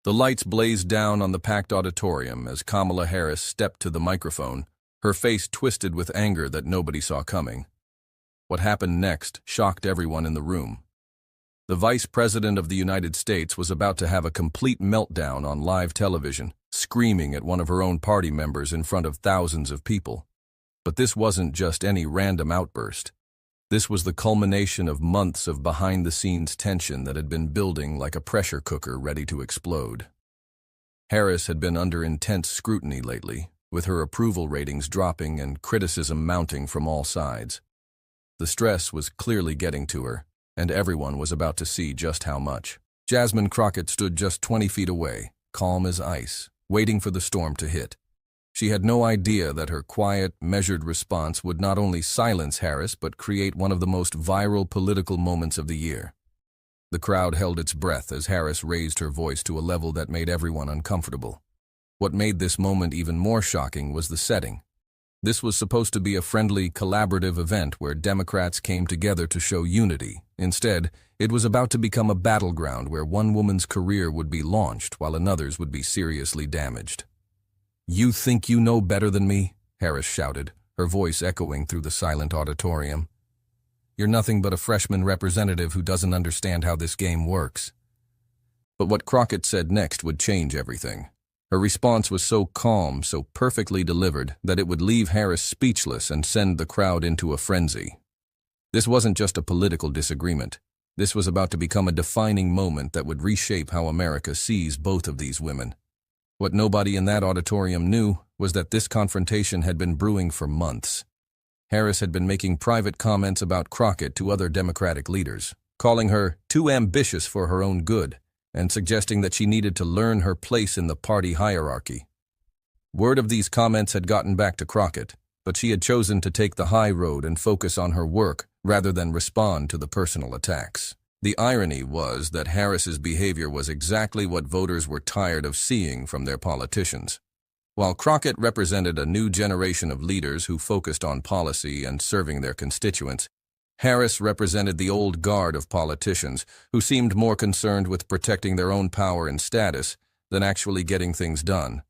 The lights blazed down on the packed auditorium as Kamala Harris stepped to the microphone, her face twisted with anger that nobody saw coming. What happened next shocked everyone in the room. The Vice President of the United States was about to have a complete meltdown on live television, screaming at one of her own party members in front of thousands of people. But this wasn't just any random outburst. This was the culmination of months of behind-the-scenes tension that had been building like a pressure cooker ready to explode. Harris had been under intense scrutiny lately, with her approval ratings dropping and criticism mounting from all sides. The stress was clearly getting to her, and everyone was about to see just how much. Jasmine Crockett stood just 20 feet away, calm as ice, waiting for the storm to hit. She had no idea that her quiet, measured response would not only silence Harris but create one of the most viral political moments of the year. The crowd held its breath as Harris raised her voice to a level that made everyone uncomfortable. What made this moment even more shocking was the setting. This was supposed to be a friendly, collaborative event where Democrats came together to show unity. Instead, it was about to become a battleground where one woman's career would be launched while another's would be seriously damaged. "You think you know better than me?" Harris shouted, her voice echoing through the silent auditorium. "You're nothing but a freshman representative who doesn't understand how this game works." But what Crockett said next would change everything. Her response was so calm, so perfectly delivered, that it would leave Harris speechless and send the crowd into a frenzy. This wasn't just a political disagreement. This was about to become a defining moment that would reshape how America sees both of these women. What nobody in that auditorium knew was that this confrontation had been brewing for months. Harris had been making private comments about Crockett to other Democratic leaders, calling her too ambitious for her own good, and suggesting that she needed to learn her place in the party hierarchy. Word of these comments had gotten back to Crockett, but she had chosen to take the high road and focus on her work rather than respond to the personal attacks. The irony was that Harris's behavior was exactly what voters were tired of seeing from their politicians. While Crockett represented a new generation of leaders who focused on policy and serving their constituents, Harris represented the old guard of politicians who seemed more concerned with protecting their own power and status than actually getting things done.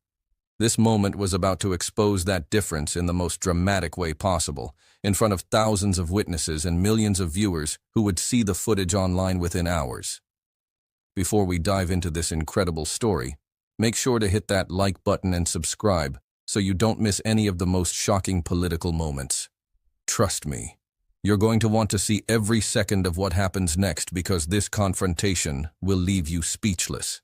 This moment was about to expose that difference in the most dramatic way possible, in front of thousands of witnesses and millions of viewers who would see the footage online within hours. Before we dive into this incredible story, make sure to hit that like button and subscribe so you don't miss any of the most shocking political moments. Trust me, you're going to want to see every second of what happens next because this confrontation will leave you speechless.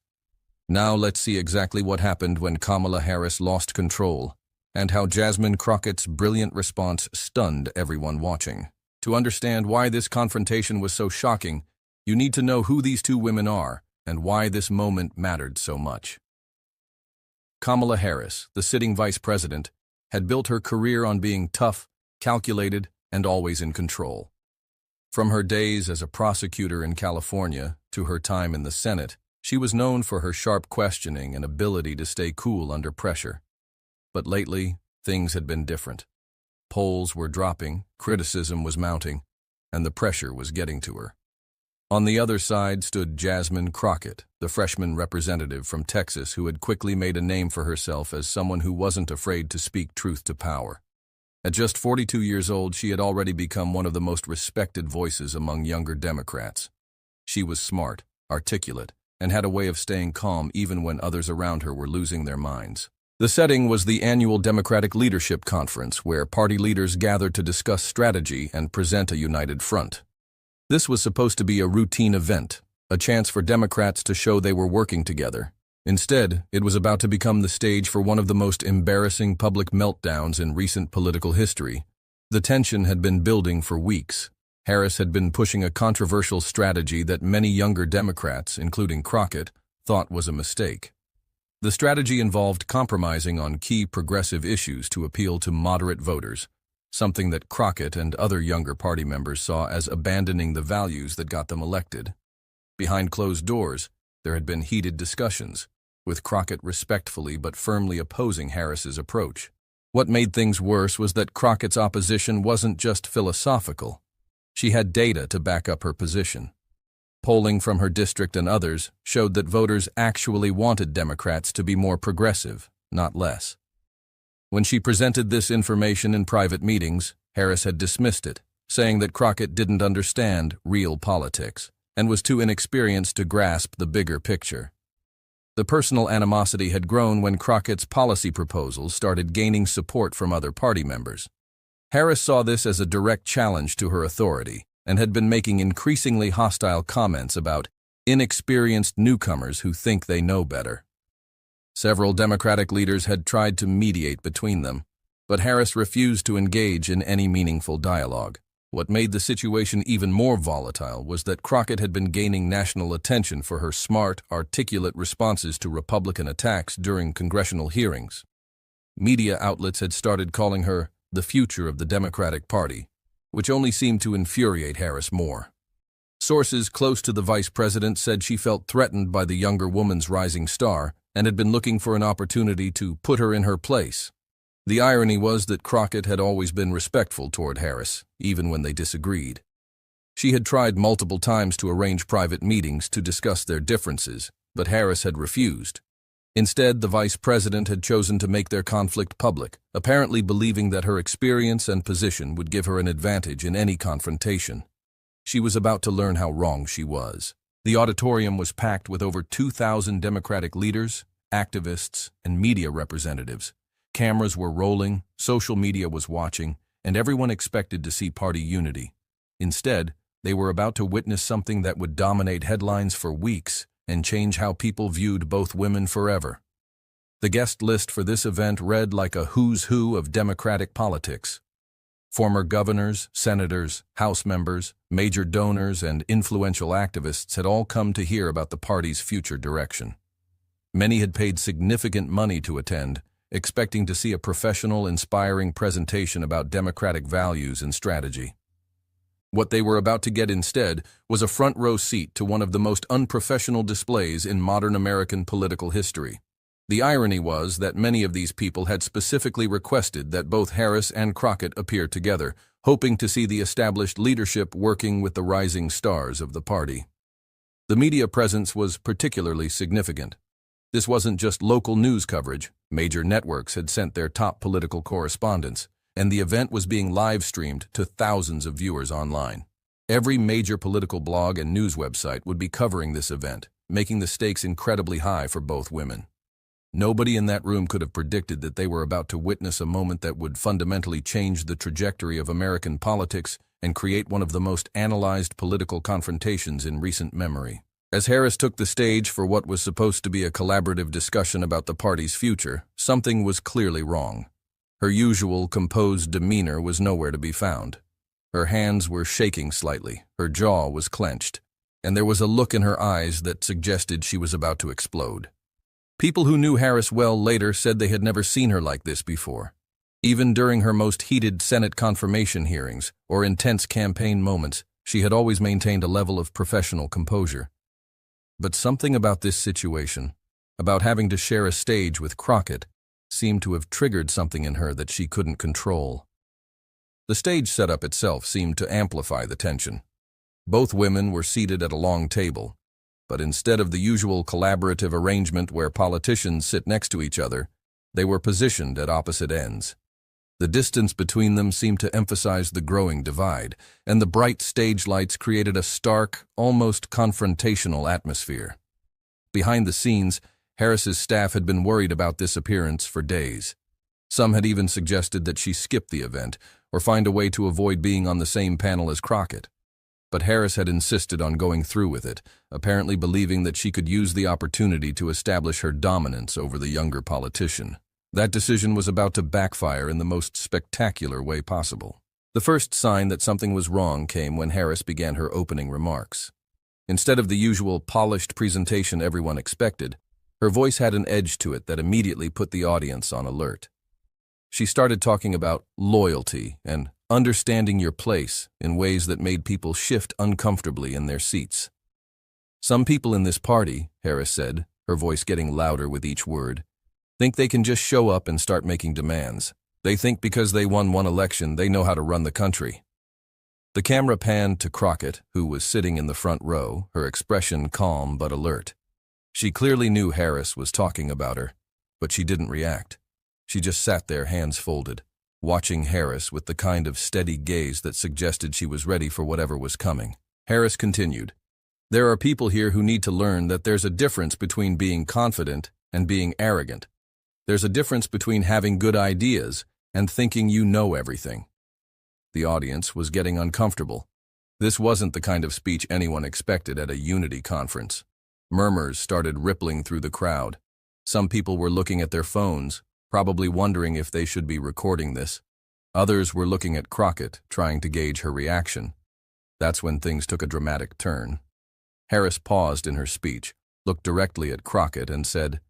Now let's see exactly what happened when Kamala Harris lost control, and how Jasmine Crockett's brilliant response stunned everyone watching. To understand why this confrontation was so shocking, you need to know who these two women are and why this moment mattered so much. Kamala Harris, the sitting vice president, had built her career on being tough, calculated, and always in control. From her days as a prosecutor in California to her time in the Senate, she was known for her sharp questioning and ability to stay cool under pressure. But lately, things had been different. Polls were dropping, criticism was mounting, and the pressure was getting to her. On the other side stood Jasmine Crockett, the freshman representative from Texas who had quickly made a name for herself as someone who wasn't afraid to speak truth to power. At just 42 years old, she had already become one of the most respected voices among younger Democrats. She was smart, articulate, and had a way of staying calm even when others around her were losing their minds. The setting was the annual Democratic Leadership Conference, where party leaders gathered to discuss strategy and present a united front. This was supposed to be a routine event, a chance for Democrats to show they were working together. Instead, it was about to become the stage for one of the most embarrassing public meltdowns in recent political history. The tension had been building for weeks. Harris had been pushing a controversial strategy that many younger Democrats, including Crockett, thought was a mistake. The strategy involved compromising on key progressive issues to appeal to moderate voters, something that Crockett and other younger party members saw as abandoning the values that got them elected. Behind closed doors, there had been heated discussions, with Crockett respectfully but firmly opposing Harris's approach. What made things worse was that Crockett's opposition wasn't just philosophical. She had data to back up her position. Polling from her district and others showed that voters actually wanted Democrats to be more progressive, not less. When she presented this information in private meetings, Harris had dismissed it, saying that Crockett didn't understand real politics and was too inexperienced to grasp the bigger picture. The personal animosity had grown when Crockett's policy proposals started gaining support from other party members. Harris saw this as a direct challenge to her authority and had been making increasingly hostile comments about inexperienced newcomers who think they know better. Several Democratic leaders had tried to mediate between them, but Harris refused to engage in any meaningful dialogue. What made the situation even more volatile was that Crockett had been gaining national attention for her smart, articulate responses to Republican attacks during congressional hearings. Media outlets had started calling her the future of the Democratic Party, which only seemed to infuriate Harris more. Sources close to the vice president said she felt threatened by the younger woman's rising star and had been looking for an opportunity to put her in her place. The irony was that Crockett had always been respectful toward Harris, even when they disagreed. She had tried multiple times to arrange private meetings to discuss their differences, but Harris had refused. Instead, the vice president had chosen to make their conflict public, apparently believing that her experience and position would give her an advantage in any confrontation. She was about to learn how wrong she was. The auditorium was packed with over 2,000 Democratic leaders, activists, and media representatives. Cameras were rolling, social media was watching, and everyone expected to see party unity. Instead, they were about to witness something that would dominate headlines for weeks and change how people viewed both women forever. The guest list for this event read like a who's who of Democratic politics. Former governors, senators, House members, major donors, and influential activists had all come to hear about the party's future direction. Many had paid significant money to attend, expecting to see a professional, inspiring presentation about Democratic values and strategy. What they were about to get instead was a front-row seat to one of the most unprofessional displays in modern American political history. The irony was that many of these people had specifically requested that both Harris and Crockett appear together, hoping to see the established leadership working with the rising stars of the party. The media presence was particularly significant. This wasn't just local news coverage. Major networks had sent their top political correspondents, and the event was being live-streamed to thousands of viewers online. Every major political blog and news website would be covering this event, making the stakes incredibly high for both women. Nobody in that room could have predicted that they were about to witness a moment that would fundamentally change the trajectory of American politics and create one of the most analyzed political confrontations in recent memory. As Harris took the stage for what was supposed to be a collaborative discussion about the party's future, something was clearly wrong. Her usual composed demeanor was nowhere to be found. Her hands were shaking slightly, her jaw was clenched, and there was a look in her eyes that suggested she was about to explode. People who knew Harris well later said they had never seen her like this before. Even during her most heated Senate confirmation hearings or intense campaign moments, she had always maintained a level of professional composure. But something about this situation, about having to share a stage with Crockett, seemed to have triggered something in her that she couldn't control. The stage setup itself seemed to amplify the tension. Both women were seated at a long table, but instead of the usual collaborative arrangement where politicians sit next to each other, they were positioned at opposite ends. The distance between them seemed to emphasize the growing divide, and the bright stage lights created a stark, almost confrontational atmosphere. Behind the scenes, Harris's staff had been worried about this appearance for days. Some had even suggested that she skip the event or find a way to avoid being on the same panel as Crockett. But Harris had insisted on going through with it, apparently believing that she could use the opportunity to establish her dominance over the younger politician. That decision was about to backfire in the most spectacular way possible. The first sign that something was wrong came when Harris began her opening remarks. Instead of the usual polished presentation everyone expected, her voice had an edge to it that immediately put the audience on alert. She started talking about loyalty and understanding your place in ways that made people shift uncomfortably in their seats. Some people in this party, Harris said, her voice getting louder with each word, think they can just show up and start making demands. They think because they won one election, they know how to run the country. The camera panned to Crockett, who was sitting in the front row, her expression calm but alert. She clearly knew Harris was talking about her, but she didn't react. She just sat there, hands folded, watching Harris with the kind of steady gaze that suggested she was ready for whatever was coming. Harris continued, "There are people here who need to learn that there's a difference between being confident and being arrogant. There's a difference between having good ideas and thinking you know everything." The audience was getting uncomfortable. This wasn't the kind of speech anyone expected at a unity conference. Murmurs started rippling through the crowd. Some people were looking at their phones, probably wondering if they should be recording this. Others were looking at Crockett, trying to gauge her reaction. That's when things took a dramatic turn. Harris paused in her speech, looked directly at Crockett and said,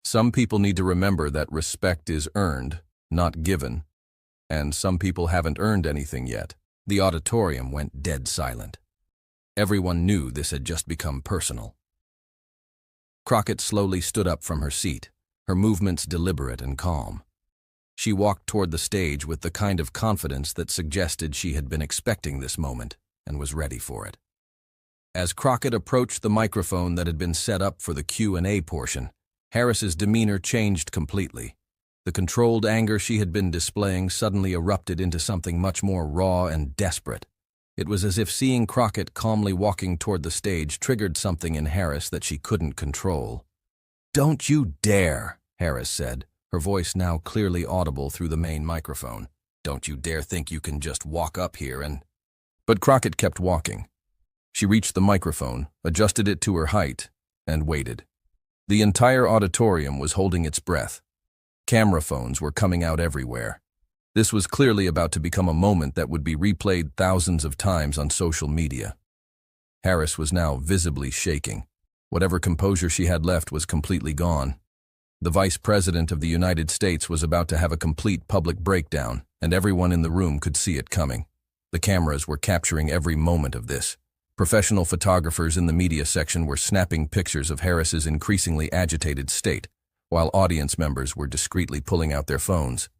"Some people need to remember that respect is earned, not given. And some people haven't earned anything yet." The auditorium went dead silent. Everyone knew this had just become personal. Crockett slowly stood up from her seat, her movements deliberate and calm. She walked toward the stage with the kind of confidence that suggested she had been expecting this moment and was ready for it. As Crockett approached the microphone that had been set up for the Q&A portion, Harris's demeanor changed completely. The controlled anger she had been displaying suddenly erupted into something much more raw and desperate. It was as if seeing Crockett calmly walking toward the stage triggered something in Harris that she couldn't control. "Don't you dare," Harris said, her voice now clearly audible through the main microphone. "Don't you dare think you can just walk up here and—" But Crockett kept walking. She reached the microphone, adjusted it to her height, and waited. The entire auditorium was holding its breath. Camera phones were coming out everywhere. This was clearly about to become a moment that would be replayed thousands of times on social media. Harris was now visibly shaking. Whatever composure she had left was completely gone. The Vice President of the United States was about to have a complete public breakdown, and everyone in the room could see it coming. The cameras were capturing every moment of this. Professional photographers in the media section were snapping pictures of Harris's increasingly agitated state, while audience members were discreetly pulling out their phones.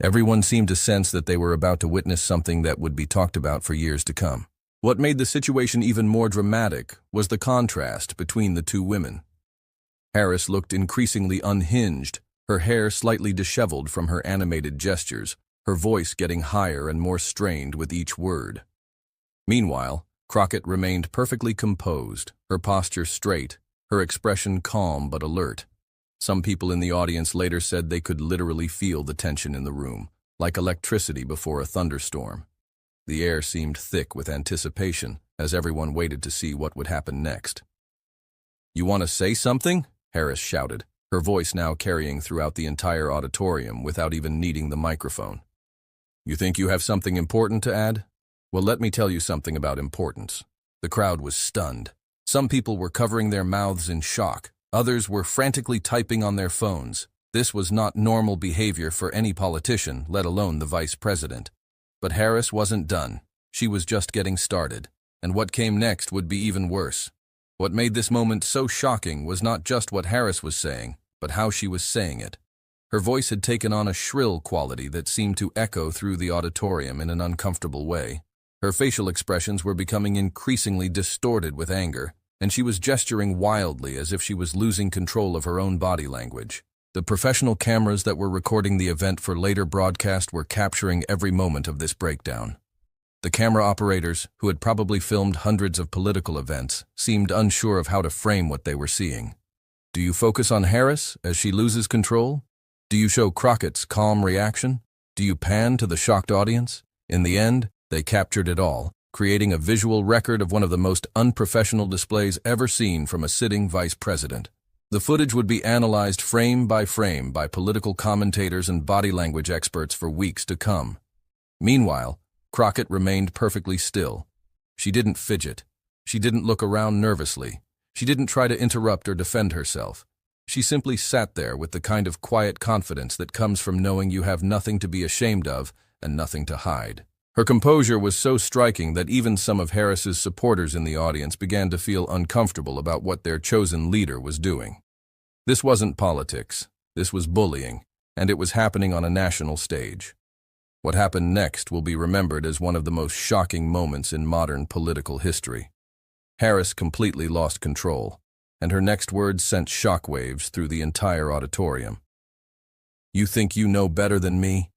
Everyone seemed to sense that they were about to witness something that would be talked about for years to come. What made the situation even more dramatic was the contrast between the two women. Harris looked increasingly unhinged, her hair slightly disheveled from her animated gestures, her voice getting higher and more strained with each word. Meanwhile, Crockett remained perfectly composed, her posture straight, her expression calm but alert. Some people in the audience later said they could literally feel the tension in the room, like electricity before a thunderstorm. The air seemed thick with anticipation as everyone waited to see what would happen next. "You want to say something?" Harris shouted, her voice now carrying throughout the entire auditorium without even needing the microphone. "You think you have something important to add? Well, let me tell you something about importance." The crowd was stunned. Some people were covering their mouths in shock. Others were frantically typing on their phones. This was not normal behavior for any politician, let alone the vice president. But Harris wasn't done. She was just getting started. And what came next would be even worse. What made this moment so shocking was not just what Harris was saying, but how she was saying it. Her voice had taken on a shrill quality that seemed to echo through the auditorium in an uncomfortable way. Her facial expressions were becoming increasingly distorted with anger, and she was gesturing wildly as if she was losing control of her own body language. The professional cameras that were recording the event for later broadcast were capturing every moment of this breakdown. The camera operators, who had probably filmed hundreds of political events, seemed unsure of how to frame what they were seeing. Do you focus on Harris as she loses control? Do you show Crockett's calm reaction? Do you pan to the shocked audience? In the end, they captured it all, creating a visual record of one of the most unprofessional displays ever seen from a sitting vice president. The footage would be analyzed frame by political commentators and body language experts for weeks to come. Meanwhile, Crockett remained perfectly still. She didn't fidget. She didn't look around nervously. She didn't try to interrupt or defend herself. She simply sat there with the kind of quiet confidence that comes from knowing you have nothing to be ashamed of and nothing to hide. Her composure was so striking that even some of Harris's supporters in the audience began to feel uncomfortable about what their chosen leader was doing. This wasn't politics. This was bullying, and it was happening on a national stage. What happened next will be remembered as one of the most shocking moments in modern political history. Harris completely lost control, and her next words sent shockwaves through the entire auditorium. "You think you know better than me?"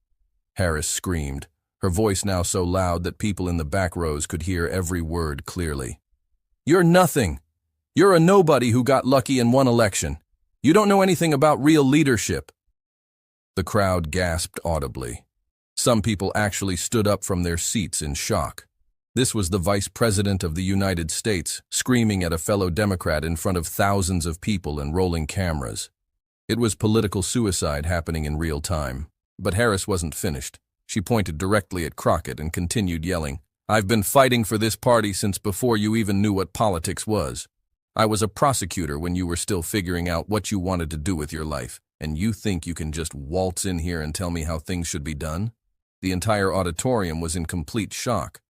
Harris screamed, her voice now so loud that people in the back rows could hear every word clearly. "You're nothing. You're a nobody who got lucky in one election. You don't know anything about real leadership." The crowd gasped audibly. Some people actually stood up from their seats in shock. This was the Vice President of the United States screaming at a fellow Democrat in front of thousands of people and rolling cameras. It was political suicide happening in real time. But Harris wasn't finished. She pointed directly at Crockett and continued yelling, "I've been fighting for this party since before you even knew what politics was. I was a prosecutor when you were still figuring out what you wanted to do with your life, and you think you can just waltz in here and tell me how things should be done?" The entire auditorium was in complete shock.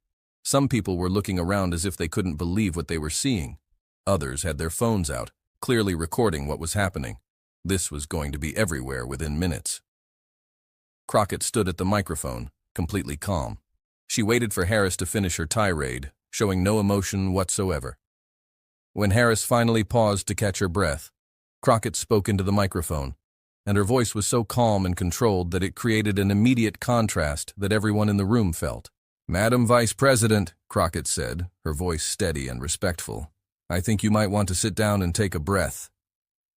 Some people were looking around as if they couldn't believe what they were seeing. Others had their phones out, clearly recording what was happening. This was going to be everywhere within minutes. Crockett stood at the microphone, completely calm. She waited for Harris to finish her tirade, showing no emotion whatsoever. When Harris finally paused to catch her breath, Crockett spoke into the microphone, and her voice was so calm and controlled that it created an immediate contrast that everyone in the room felt. "Madam Vice President," Crockett said, her voice steady and respectful, "I think you might want to sit down and take a breath."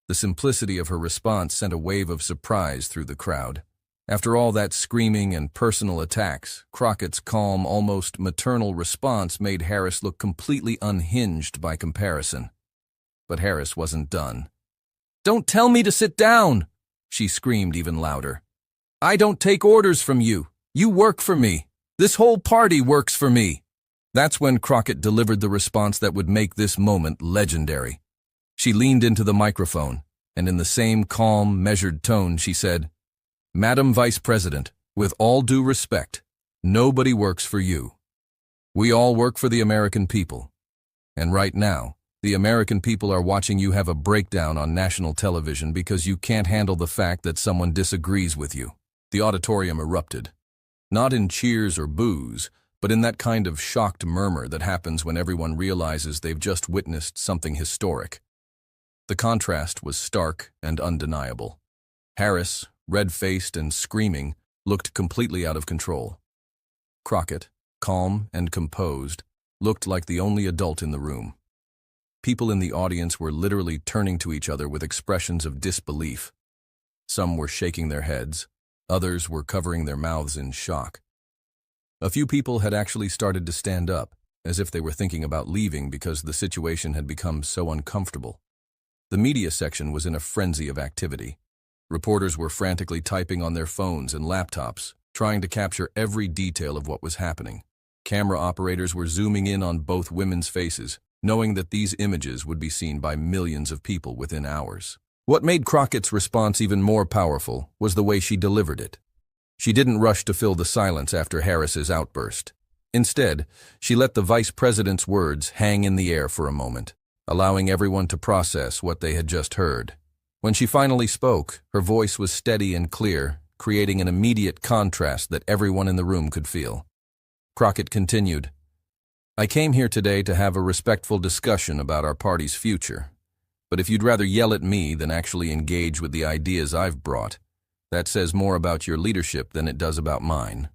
The simplicity of her response sent a wave of surprise through the crowd. After all that screaming and personal attacks, Crockett's calm, almost maternal response made Harris look completely unhinged by comparison. But Harris wasn't done. "Don't tell me to sit down!" she screamed even louder. "I don't take orders from you. You work for me. This whole party works for me." That's when Crockett delivered the response that would make this moment legendary. She leaned into the microphone, and in the same calm, measured tone, she said, "Madam Vice President, with all due respect, nobody works for you. We all work for the American people. And right now, the American people are watching you have a breakdown on national television because you can't handle the fact that someone disagrees with you." The auditorium erupted. Not in cheers or boos, but in that kind of shocked murmur that happens when everyone realizes they've just witnessed something historic. The contrast was stark and undeniable. Harris, red-faced and screaming, looked completely out of control. Crockett, calm and composed, looked like the only adult in the room. People in the audience were literally turning to each other with expressions of disbelief. Some were shaking their heads, others were covering their mouths in shock. A few people had actually started to stand up, as if they were thinking about leaving because the situation had become so uncomfortable. The media section was in a frenzy of activity. Reporters were frantically typing on their phones and laptops, trying to capture every detail of what was happening. Camera operators were zooming in on both women's faces, knowing that these images would be seen by millions of people within hours. What made Crockett's response even more powerful was the way she delivered it. She didn't rush to fill the silence after Harris's outburst. Instead, she let the vice president's words hang in the air for a moment, allowing everyone to process what they had just heard. When she finally spoke, her voice was steady and clear, creating an immediate contrast that everyone in the room could feel. Crockett continued, "I came here today to have a respectful discussion about our party's future. But if you'd rather yell at me than actually engage with the ideas I've brought, that says more about your leadership than it does about mine."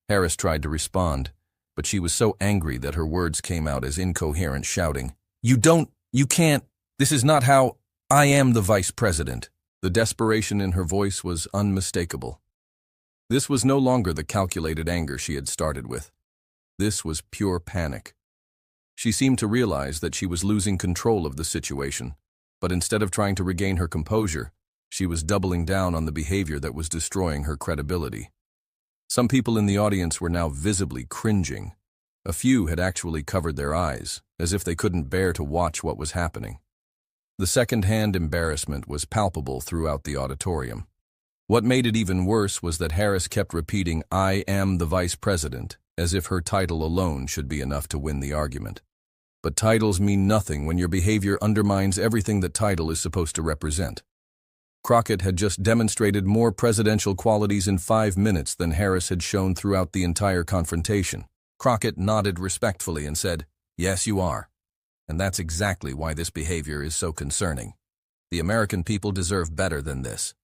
Harris tried to respond, but she was so angry that her words came out as incoherent shouting, You can't, this is not how, I am the vice president." The desperation in her voice was unmistakable. This was no longer the calculated anger she had started with. This was pure panic. She seemed to realize that she was losing control of the situation, but instead of trying to regain her composure, she was doubling down on the behavior that was destroying her credibility. Some people in the audience were now visibly cringing. A few had actually covered their eyes, as if they couldn't bear to watch what was happening. The second-hand embarrassment was palpable throughout the auditorium. What made it even worse was that Harris kept repeating, "I am the vice president," as if her title alone should be enough to win the argument. But titles mean nothing when your behavior undermines everything that title is supposed to represent. Crockett had just demonstrated more presidential qualities in 5 minutes than Harris had shown throughout the entire confrontation. Crockett nodded respectfully and said, "Yes, you are. And that's exactly why this behavior is so concerning. The American people deserve better than this."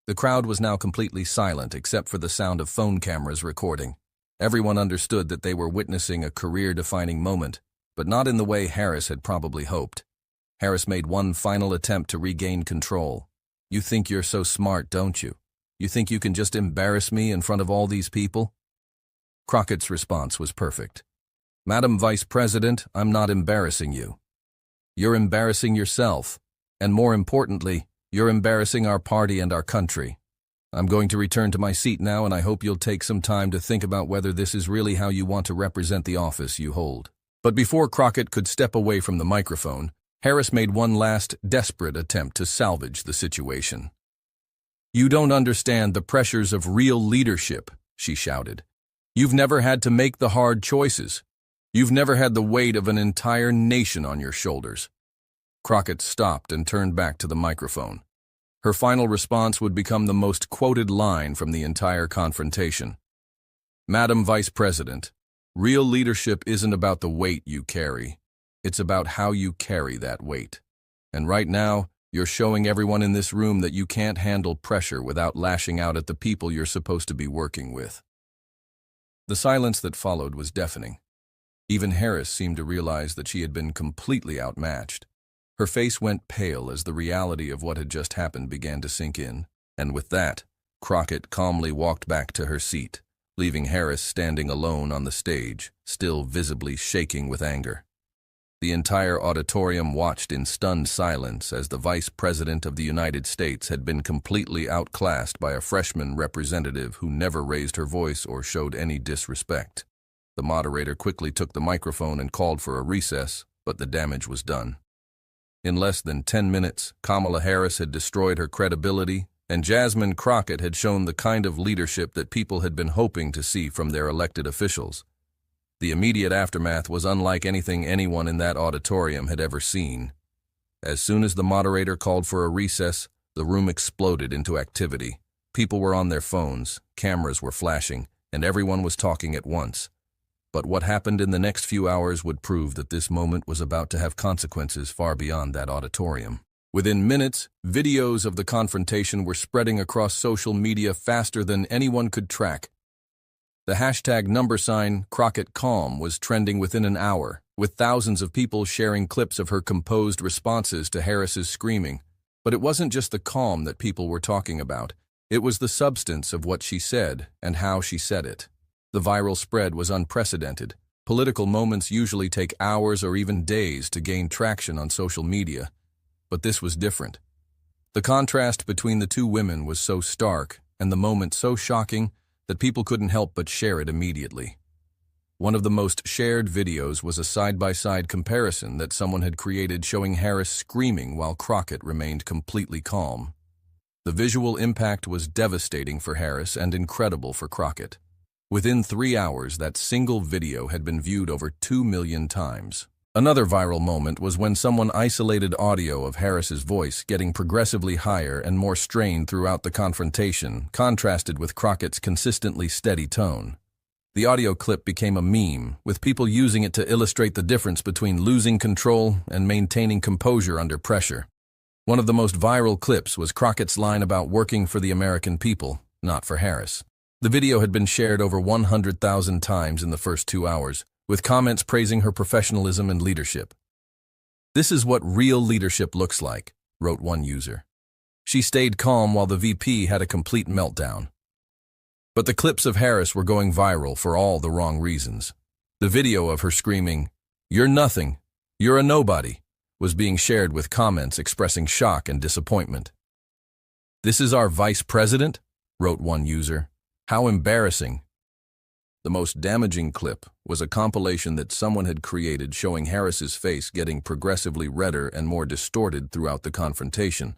The crowd was now completely silent except for the sound of phone cameras recording. Everyone understood that they were witnessing a career-defining moment, but not in the way Harris had probably hoped. Harris made one final attempt to regain control. "You think you're so smart, don't you? You think you can just embarrass me in front of all these people?" Crockett's response was perfect. "Madam Vice President, I'm not embarrassing you. You're embarrassing yourself, and more importantly, you're embarrassing our party and our country. I'm going to return to my seat now, and I hope you'll take some time to think about whether this is really how you want to represent the office you hold." But before Crockett could step away from the microphone, Harris made one last, desperate attempt to salvage the situation. "You don't understand the pressures of real leadership," she shouted. "You've never had to make the hard choices. You've never had the weight of an entire nation on your shoulders." Crockett stopped and turned back to the microphone. Her final response would become the most quoted line from the entire confrontation. "Madam Vice President, real leadership isn't about the weight you carry. It's about how you carry that weight. And right now, you're showing everyone in this room that you can't handle pressure without lashing out at the people you're supposed to be working with." The silence that followed was deafening. Even Harris seemed to realize that she had been completely outmatched. Her face went pale as the reality of what had just happened began to sink in, and with that, Crockett calmly walked back to her seat, leaving Harris standing alone on the stage, still visibly shaking with anger. The entire auditorium watched in stunned silence as the Vice President of the United States had been completely outclassed by a freshman representative who never raised her voice or showed any disrespect. The moderator quickly took the microphone and called for a recess, but the damage was done. In less than 10 minutes, Kamala Harris had destroyed her credibility, and Jasmine Crockett had shown the kind of leadership that people had been hoping to see from their elected officials. The immediate aftermath was unlike anything anyone in that auditorium had ever seen. As soon as the moderator called for a recess, the room exploded into activity. People were on their phones, cameras were flashing, and everyone was talking at once. But what happened in the next few hours would prove that this moment was about to have consequences far beyond that auditorium. Within minutes, videos of the confrontation were spreading across social media faster than anyone could track. The hashtag Crockett Calm was trending within an hour, with thousands of people sharing clips of her composed responses to Harris's screaming. But it wasn't just the calm that people were talking about. It was the substance of what she said and how she said it. The viral spread was unprecedented. Political moments usually take hours or even days to gain traction on social media. But this was different. The contrast between the two women was so stark, and the moment so shocking, that people couldn't help but share it immediately. One of the most shared videos was a side-by-side comparison that someone had created showing Harris screaming while Crockett remained completely calm. The visual impact was devastating for Harris and incredible for Crockett. Within 3 hours, that single video had been viewed over 2 million times. Another viral moment was when someone isolated audio of Harris's voice getting progressively higher and more strained throughout the confrontation, contrasted with Crockett's consistently steady tone. The audio clip became a meme, with people using it to illustrate the difference between losing control and maintaining composure under pressure. One of the most viral clips was Crockett's line about working for the American people, not for Harris. The video had been shared over 100,000 times in the first 2 hours, with comments praising her professionalism and leadership. "This is what real leadership looks like," wrote one user. She stayed calm while the VP had a complete meltdown. But the clips of Harris were going viral for all the wrong reasons. The video of her screaming, "You're nothing, you're a nobody," was being shared with comments expressing shock and disappointment. "This is our vice president?" wrote one user. "How embarrassing." The most damaging clip was a compilation that someone had created showing Harris's face getting progressively redder and more distorted throughout the confrontation.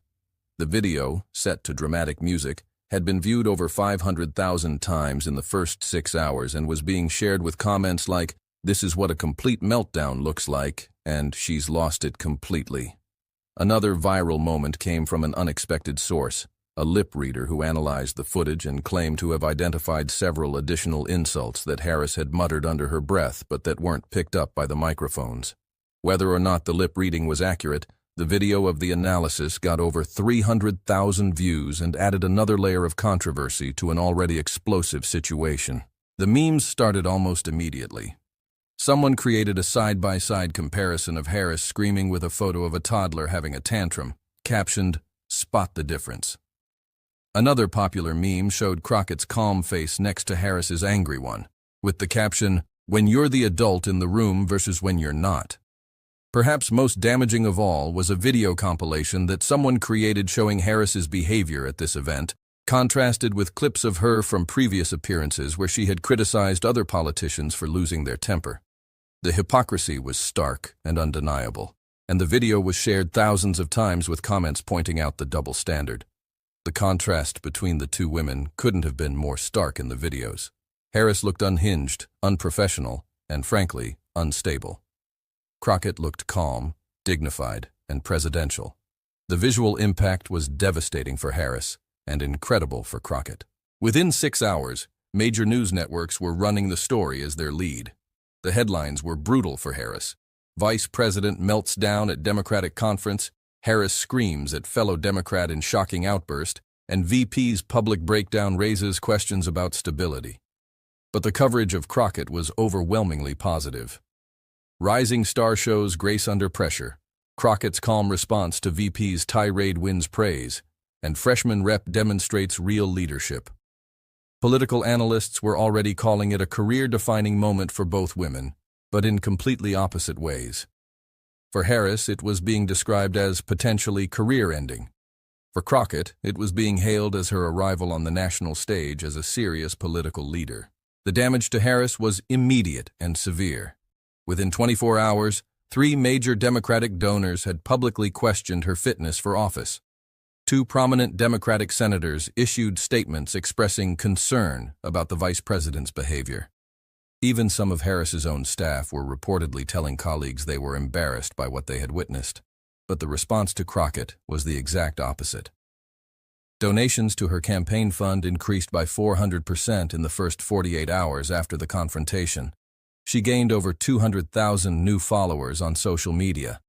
The video, set to dramatic music, had been viewed over 500,000 times in the first 6 hours and was being shared with comments like, "This is what a complete meltdown looks like," and "She's lost it completely." Another viral moment came from an unexpected source, a lip reader who analyzed the footage and claimed to have identified several additional insults that Harris had muttered under her breath but that weren't picked up by the microphones. Whether or not the lip reading was accurate, the video of the analysis got over 300,000 views and added another layer of controversy to an already explosive situation. The memes started almost immediately. Someone created a side-by-side comparison of Harris screaming with a photo of a toddler having a tantrum, captioned, "Spot the difference." Another popular meme showed Crockett's calm face next to Harris's angry one, with the caption, "When you're the adult in the room versus when you're not." Perhaps most damaging of all was a video compilation that someone created showing Harris's behavior at this event, contrasted with clips of her from previous appearances where she had criticized other politicians for losing their temper. The hypocrisy was stark and undeniable, and the video was shared thousands of times with comments pointing out the double standard. The contrast between the two women couldn't have been more stark in the videos. Harris looked unhinged, unprofessional, and frankly, unstable. Crockett looked calm, dignified, and presidential. The visual impact was devastating for Harris and incredible for Crockett. Within 6 hours, major news networks were running the story as their lead. The headlines were brutal for Harris. Vice President melts down at Democratic conference, Harris screams at fellow Democrat in shocking outburst, and VP's public breakdown raises questions about stability. But the coverage of Crockett was overwhelmingly positive. Rising star shows grace under pressure, Crockett's calm response to VP's tirade wins praise, and freshman rep demonstrates real leadership. Political analysts were already calling it a career-defining moment for both women, but in completely opposite ways. For Harris, it was being described as potentially career-ending. For Crockett, it was being hailed as her arrival on the national stage as a serious political leader. The damage to Harris was immediate and severe. Within 24 hours, 3 major Democratic donors had publicly questioned her fitness for office. 2 prominent Democratic senators issued statements expressing concern about the vice president's behavior. Even some of Harris's own staff were reportedly telling colleagues they were embarrassed by what they had witnessed. But the response to Crockett was the exact opposite. Donations to her campaign fund increased by 400% in the first 48 hours after the confrontation. She gained over 200,000 new followers on social media.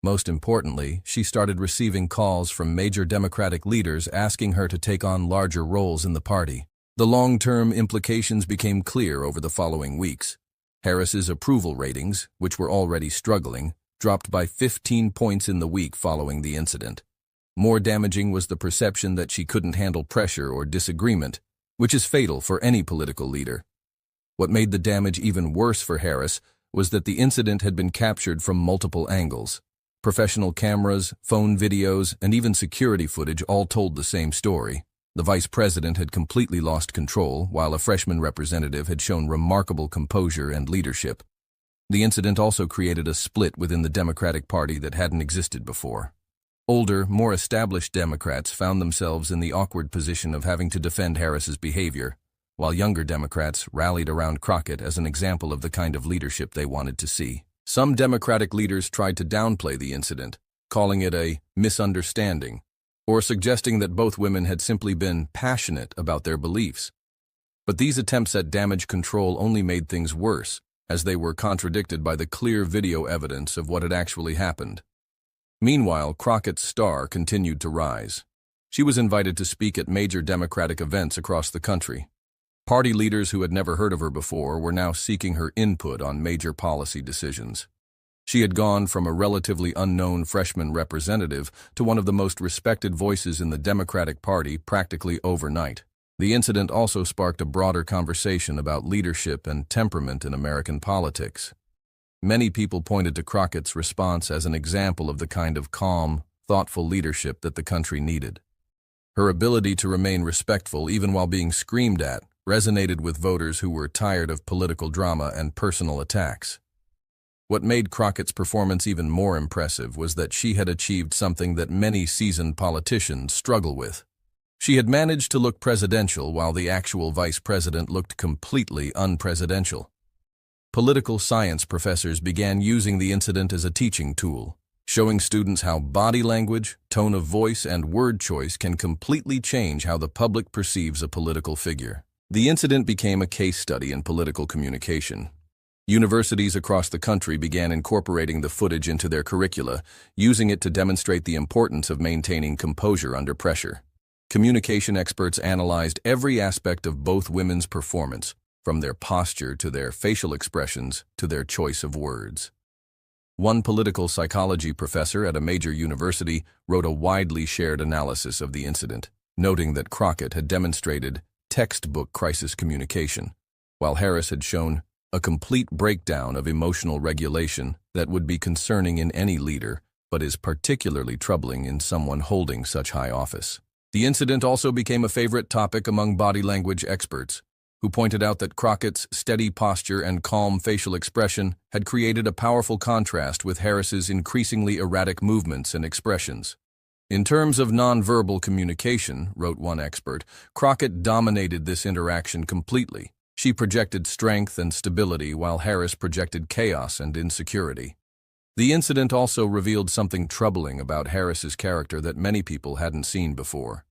Most importantly, she started receiving calls from major Democratic leaders asking her to take on larger roles in the party. The long-term implications became clear over the following weeks. Harris's approval ratings, which were already struggling, dropped by 15 points in the week following the incident. More damaging was the perception that she couldn't handle pressure or disagreement, which is fatal for any political leader. What made the damage even worse for Harris was that the incident had been captured from multiple angles. Professional cameras, phone videos, and even security footage all told the same story. The vice president had completely lost control, while a freshman representative had shown remarkable composure and leadership. The incident also created a split within the Democratic Party that hadn't existed before. Older, more established Democrats found themselves in the awkward position of having to defend Harris's behavior, while younger Democrats rallied around Crockett as an example of the kind of leadership they wanted to see. Some Democratic leaders tried to downplay the incident, calling it a misunderstanding, or suggesting that both women had simply been passionate about their beliefs. But these attempts at damage control only made things worse, as they were contradicted by the clear video evidence of what had actually happened. Meanwhile, Crockett's star continued to rise. She was invited to speak at major Democratic events across the country. Party leaders who had never heard of her before were now seeking her input on major policy decisions. She had gone from a relatively unknown freshman representative to one of the most respected voices in the Democratic Party practically overnight. The incident also sparked a broader conversation about leadership and temperament in American politics. Many people pointed to Crockett's response as an example of the kind of calm, thoughtful leadership that the country needed. Her ability to remain respectful even while being screamed at resonated with voters who were tired of political drama and personal attacks. What made Crockett's performance even more impressive was that she had achieved something that many seasoned politicians struggle with. She had managed to look presidential while the actual vice president looked completely unpresidential. Political science professors began using the incident as a teaching tool, showing students how body language, tone of voice, and word choice can completely change how the public perceives a political figure. The incident became a case study in political communication. Universities across the country began incorporating the footage into their curricula, using it to demonstrate the importance of maintaining composure under pressure. Communication experts analyzed every aspect of both women's performance, from their posture to their facial expressions to their choice of words. One political psychology professor at a major university wrote a widely shared analysis of the incident, noting that Crockett had demonstrated textbook crisis communication, while Harris had shown a complete breakdown of emotional regulation that would be concerning in any leader, but is particularly troubling in someone holding such high office. The incident also became a favorite topic among body language experts, who pointed out that Crockett's steady posture and calm facial expression had created a powerful contrast with Harris's increasingly erratic movements and expressions. In terms of nonverbal communication, wrote one expert, Crockett dominated this interaction completely. She projected strength and stability while Harris projected chaos and insecurity. The incident also revealed something troubling about Harris's character that many people hadn't seen before.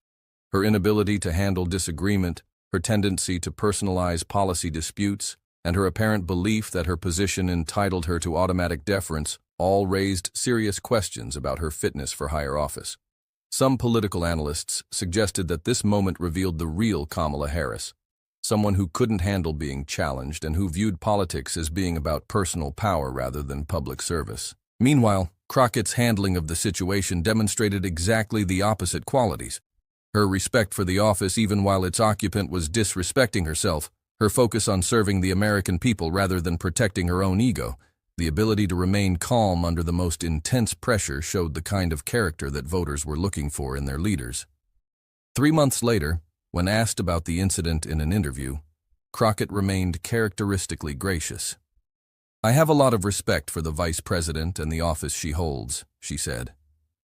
Her inability to handle disagreement, her tendency to personalize policy disputes, and her apparent belief that her position entitled her to automatic deference all raised serious questions about her fitness for higher office. Some political analysts suggested that this moment revealed the real Kamala Harris, someone who couldn't handle being challenged and who viewed politics as being about personal power rather than public service. Meanwhile, Crockett's handling of the situation demonstrated exactly the opposite qualities. Her respect for the office even while its occupant was disrespecting herself, her focus on serving the American people rather than protecting her own ego, the ability to remain calm under the most intense pressure showed the kind of character that voters were looking for in their leaders. 3 months later, when asked about the incident in an interview, Crockett remained characteristically gracious. "I have a lot of respect for the vice president and the office she holds," she said.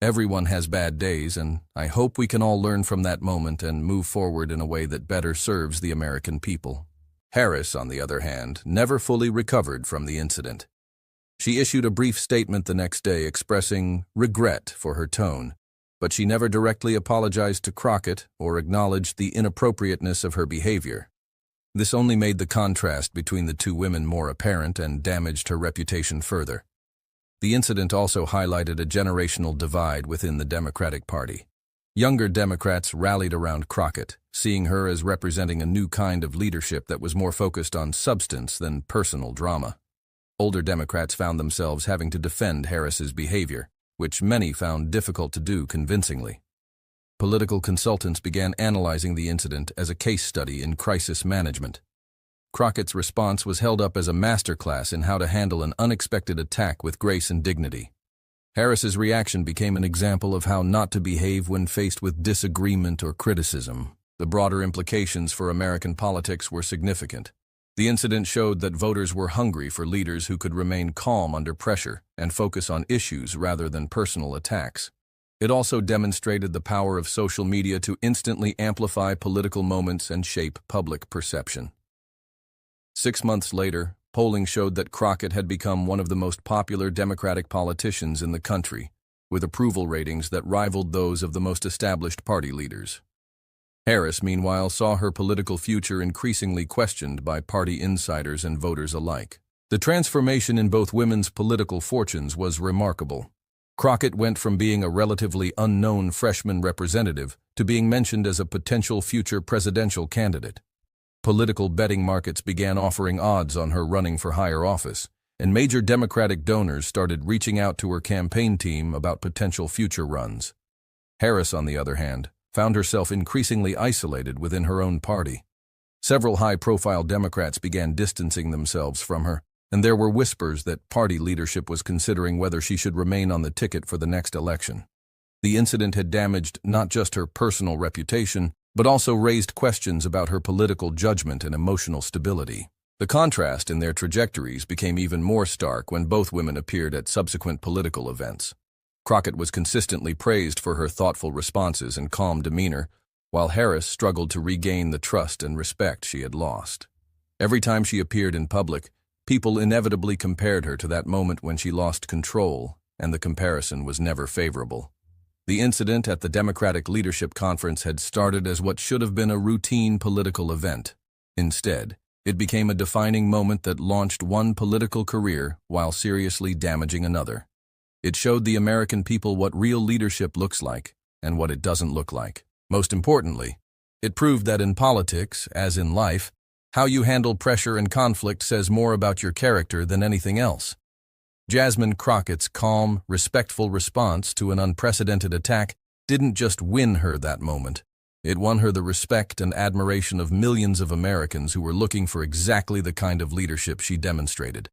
"Everyone has bad days, and I hope we can all learn from that moment and move forward in a way that better serves the American people." Harris, on the other hand, never fully recovered from the incident. She issued a brief statement the next day expressing regret for her tone, but she never directly apologized to Crockett or acknowledged the inappropriateness of her behavior. This only made the contrast between the two women more apparent and damaged her reputation further. The incident also highlighted a generational divide within the Democratic Party. Younger Democrats rallied around Crockett, seeing her as representing a new kind of leadership that was more focused on substance than personal drama. Older Democrats found themselves having to defend Harris's behavior, which many found difficult to do convincingly. Political consultants began analyzing the incident as a case study in crisis management. Crockett's response was held up as a masterclass in how to handle an unexpected attack with grace and dignity. Harris's reaction became an example of how not to behave when faced with disagreement or criticism. The broader implications for American politics were significant. The incident showed that voters were hungry for leaders who could remain calm under pressure and focus on issues rather than personal attacks. It also demonstrated the power of social media to instantly amplify political moments and shape public perception. 6 months later, polling showed that Crockett had become one of the most popular Democratic politicians in the country, with approval ratings that rivaled those of the most established party leaders. Harris, meanwhile, saw her political future increasingly questioned by party insiders and voters alike. The transformation in both women's political fortunes was remarkable. Crockett went from being a relatively unknown freshman representative to being mentioned as a potential future presidential candidate. Political betting markets began offering odds on her running for higher office, and major Democratic donors started reaching out to her campaign team about potential future runs. Harris, on the other hand, found herself increasingly isolated within her own party. Several high-profile Democrats began distancing themselves from her, and there were whispers that party leadership was considering whether she should remain on the ticket for the next election. The incident had damaged not just her personal reputation, but also raised questions about her political judgment and emotional stability. The contrast in their trajectories became even more stark when both women appeared at subsequent political events. Crockett was consistently praised for her thoughtful responses and calm demeanor, while Harris struggled to regain the trust and respect she had lost. Every time she appeared in public, people inevitably compared her to that moment when she lost control and the comparison was never favorable. The incident at the Democratic Leadership Conference had started as what should have been a routine political event. Instead, it became a defining moment that launched one political career while seriously damaging another. It showed the American people what real leadership looks like and what it doesn't look like. Most importantly, it proved that in politics, as in life, how you handle pressure and conflict says more about your character than anything else. Jasmine Crockett's calm, respectful response to an unprecedented attack didn't just win her that moment. It won her the respect and admiration of millions of Americans who were looking for exactly the kind of leadership she demonstrated.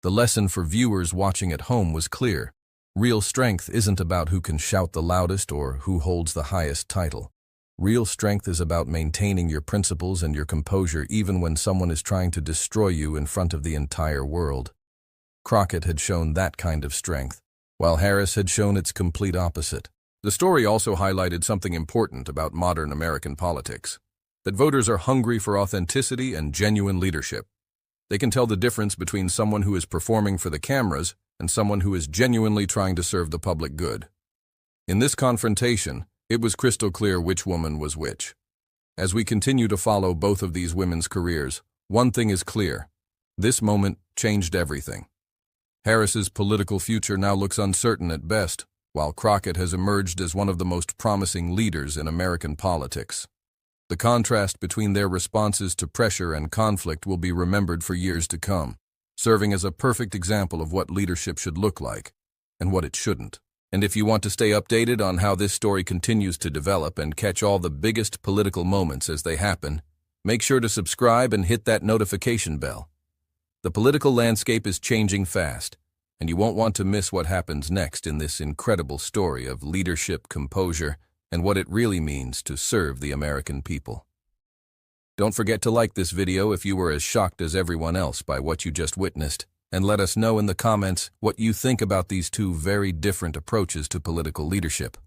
The lesson for viewers watching at home was clear. Real strength isn't about who can shout the loudest or who holds the highest title. Real strength is about maintaining your principles and your composure even when someone is trying to destroy you in front of the entire world. Crockett had shown that kind of strength, while Harris had shown its complete opposite. The story also highlighted something important about modern American politics, that voters are hungry for authenticity and genuine leadership. They can tell the difference between someone who is performing for the cameras and someone who is genuinely trying to serve the public good. In this confrontation, it was crystal clear which woman was which. As we continue to follow both of these women's careers, one thing is clear. This moment changed everything. Harris's political future now looks uncertain at best, while Crockett has emerged as one of the most promising leaders in American politics. The contrast between their responses to pressure and conflict will be remembered for years to come, serving as a perfect example of what leadership should look like and what it shouldn't. And if you want to stay updated on how this story continues to develop and catch all the biggest political moments as they happen, make sure to subscribe and hit that notification bell. The political landscape is changing fast, and you won't want to miss what happens next in this incredible story of leadership, composure, and what it really means to serve the American people. Don't forget to like this video if you were as shocked as everyone else by what you just witnessed, and let us know in the comments what you think about these two very different approaches to political leadership.